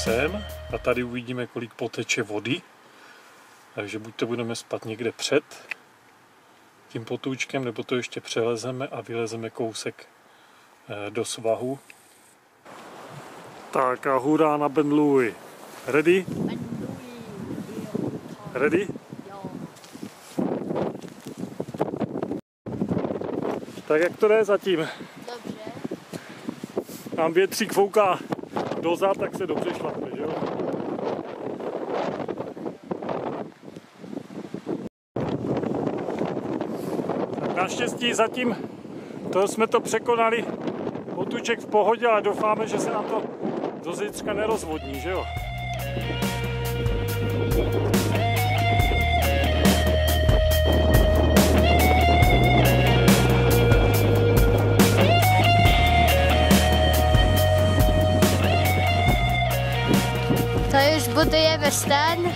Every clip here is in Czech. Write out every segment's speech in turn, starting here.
sem a tady uvidíme, kolik poteče vody. Takže buď to budeme spat někde před tím potůčkem, nebo to ještě přelezeme a vylezeme kousek do svahu. Tak a hurá na Ben Louis. Ready? Ready? Jo. Tak jak to jde zatím? Dobře. Nám větřík fouká dozad, tak se dobře šlape, že jo? Tak naštěstí zatím jsme to překonali, potůček v pohodě, ale doufáme, že se nám to do zítřka nerozvodní, že jo? To už budujeme stan.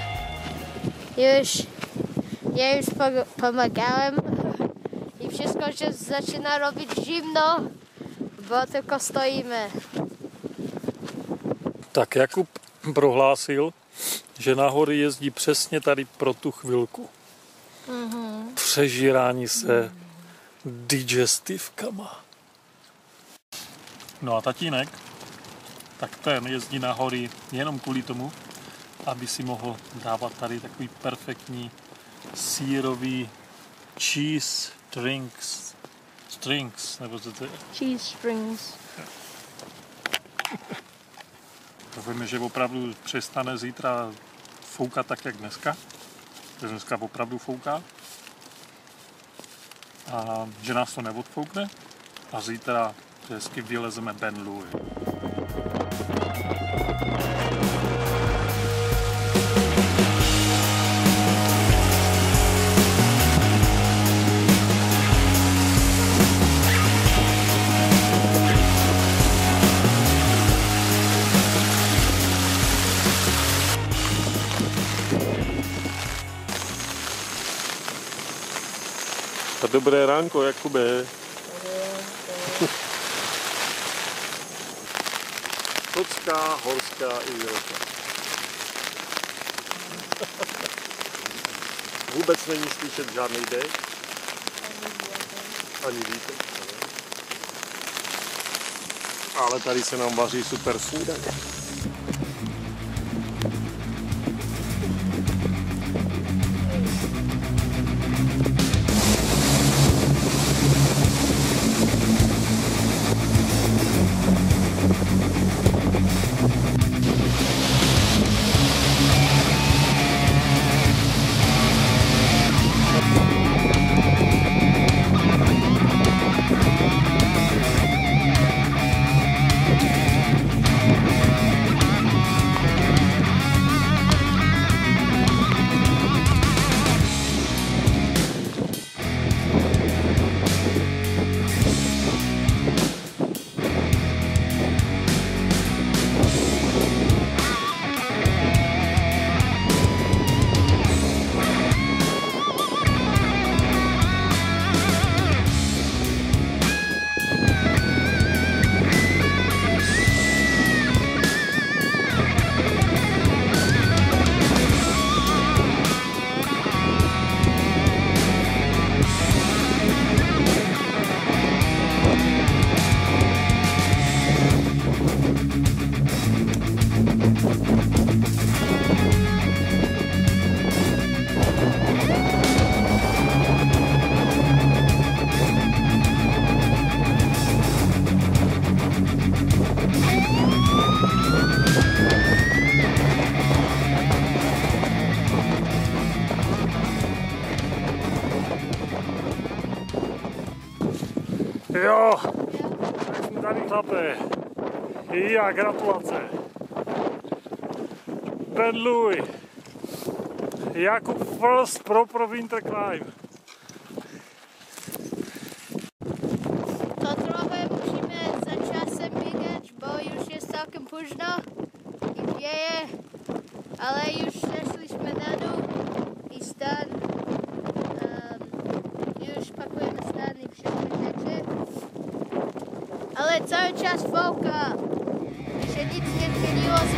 Já už pomagałem. I wszystko, že začíná robiť živno, bo tylko stojíme. Tak Jakub prohlásil, že nahory jezdí přesně tady pro tu chvilku. Přežírání se digestivkama. No a tatínek, tak ten jezdí na hory jenom kvůli tomu, aby si mohl dávat tady takový perfektní sírový cheese strings, nebo co to je? Cheese strings. Doufujeme, že opravdu přestane zítra foukat tak, jak dneska. Protože dneska opravdu fouká. A že nás to neodfoukne. A zítra hezky vylezeme Ben Louis. A dobré ránko, Jakube. Skotská, horská i velká. Vůbec není slyšet žádný dech. Ani vítr. Ale tady se nám vaří super snídaně. Jo, tak jsme tady, chlape. Já, gratulace. Ben Louis. Jakub first pro winter climb. To trochę musimy za czasem biegać, bo już jest całkiem późno i wieje, ale już zeszliśmy na dół i stan, już pakujemy stan i wszystkie rzeczy. Ale cały czas fouka. Się nic nie zmieniło z